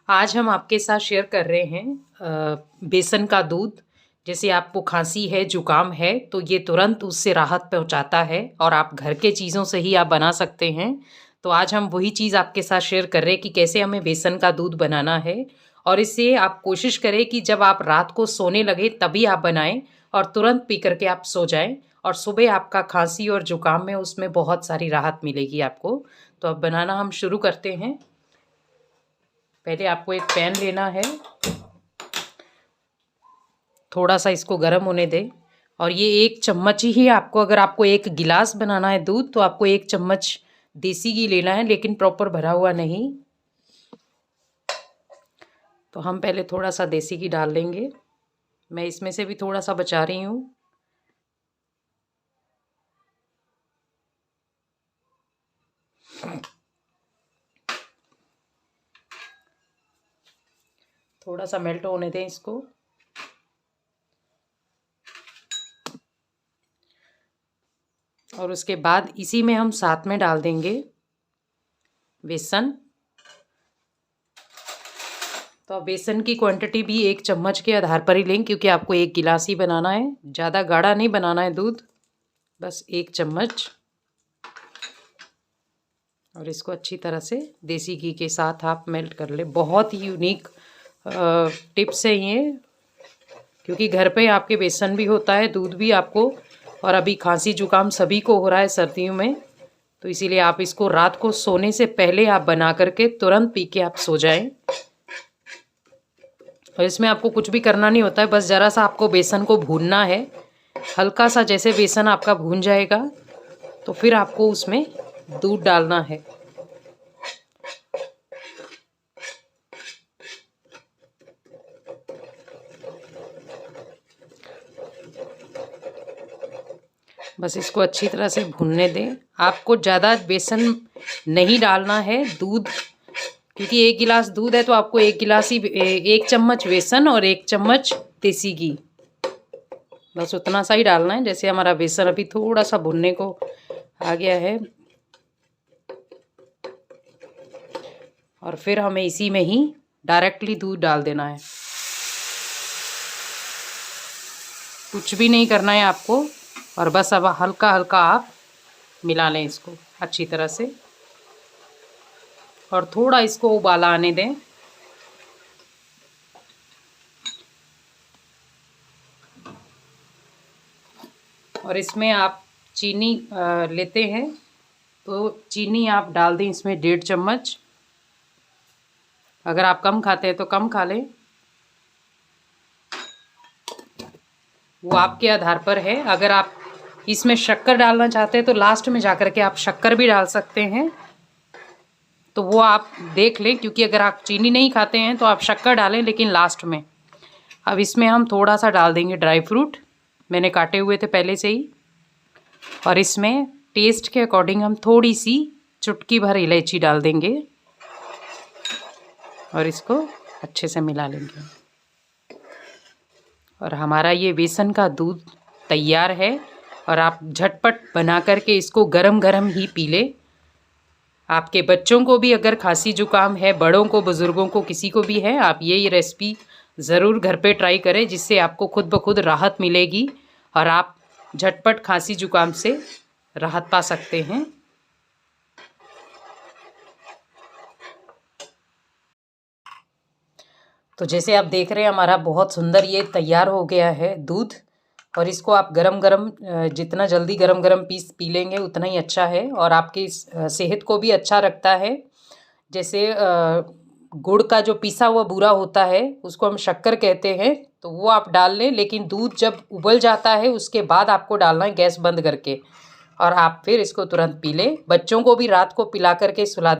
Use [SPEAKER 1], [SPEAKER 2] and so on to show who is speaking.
[SPEAKER 1] आज हम आपके साथ शेयर कर रहे हैं बेसन का दूध। जैसे आपको खांसी है, जुकाम है, तो ये तुरंत उससे राहत पहुंचाता है और आप घर के चीज़ों से ही आप बना सकते हैं। तो आज हम वही चीज़ आपके साथ शेयर कर रहे हैं कि कैसे हमें बेसन का दूध बनाना है। और इसे आप कोशिश करें कि जब आप रात को सोने लगे तभी आप बनाएं और तुरंत पी करके आप सो जाएं, और सुबह आपका खांसी और जुकाम में उसमें बहुत सारी राहत मिलेगी आपको। तो अब बनाना हम शुरू करते हैं। पहले आपको एक पैन लेना है, थोड़ा सा इसको गर्म होने दें। और ये 1 चम्मच ही आपको, अगर आपको 1 गिलास बनाना है दूध तो आपको 1 चम्मच देसी घी लेना है, लेकिन प्रॉपर भरा हुआ नहीं। तो हम पहले थोड़ा सा देसी घी डाल लेंगे। मैं इसमें से भी थोड़ा सा बचा रही हूँ। थोड़ा सा मेल्ट होने दें इसको। और उसके बाद इसी में हम साथ में डाल देंगे बेसन। तो बेसन की क्वांटिटी भी 1 चम्मच के आधार पर ही लें, क्योंकि आपको 1 गिलास ही बनाना है, ज़्यादा गाढ़ा नहीं बनाना है दूध, बस 1 चम्मच। और इसको अच्छी तरह से देसी घी के साथ आप मेल्ट कर ले। बहुत ही यूनिक टिप्स है ये, क्योंकि घर पे आपके बेसन भी होता है, दूध भी आपको, और अभी खांसी जुकाम सभी को हो रहा है सर्दियों में, तो इसीलिए आप इसको रात को सोने से पहले आप बना करके तुरंत पी के आप सो जाएं। और इसमें आपको कुछ भी करना नहीं होता है, बस ज़रा सा आपको बेसन को भूनना है। हल्का सा जैसे बेसन आपका भून जाएगा तो फिर आपको उसमें दूध डालना है। बस इसको अच्छी तरह से भूनने दें। आपको ज़्यादा बेसन नहीं डालना है, दूध, क्योंकि 1 गिलास दूध है तो आपको 1 गिलास ही 1 चम्मच बेसन और 1 चम्मच देसी घी, बस उतना सा ही डालना है। जैसे हमारा बेसन अभी थोड़ा सा भुनने को आ गया है, और फिर हमें इसी में ही डायरेक्टली दूध डाल देना है। कुछ भी नहीं करना है आपको, और बस अब हल्का हल्का आप मिला लें इसको अच्छी तरह से, और थोड़ा इसको उबाला आने दें। और इसमें आप चीनी लेते हैं तो चीनी आप डाल दें इसमें 1.5 चम्मच। अगर आप कम खाते हैं तो कम खा लें, वो आपके आधार पर है। अगर आप इसमें शक्कर डालना चाहते हैं तो लास्ट में जाकर के आप शक्कर भी डाल सकते हैं, तो वो आप देख लें, क्योंकि अगर आप चीनी नहीं खाते हैं तो आप शक्कर डालें, लेकिन लास्ट में। अब इसमें हम थोड़ा सा डाल देंगे ड्राई फ्रूट, मैंने काटे हुए थे पहले से ही। और इसमें टेस्ट के अकॉर्डिंग हम थोड़ी सी चुटकी भर इलायची डाल देंगे, और इसको अच्छे से मिला लेंगे। और हमारा ये बेसन का दूध तैयार है, और आप झटपट बना करके इसको गरम गरम ही पी लें। आपके बच्चों को भी अगर खांसी जुकाम है, बड़ों को, बुज़ुर्गों को, किसी को भी है, आप ये रेसिपी ज़रूर घर पे ट्राई करें, जिससे आपको खुद ब खुद राहत मिलेगी और आप झटपट खांसी जुकाम से राहत पा सकते हैं। तो जैसे आप देख रहे हैं हमारा बहुत सुंदर ये तैयार हो गया है दूध, और इसको आप गरम गरम, जितना जल्दी गरम गरम पी लेंगे उतना ही अच्छा है, और आपकी सेहत को भी अच्छा रखता है। जैसे गुड़ का जो पिसा हुआ बूरा होता है उसको हम शक्कर कहते हैं, तो वो आप डाल लें, लेकिन दूध जब उबल जाता है उसके बाद आपको डालना है गैस बंद करके, और आप फिर इसको तुरंत पी लें। बच्चों को भी रात को पिला करके सुला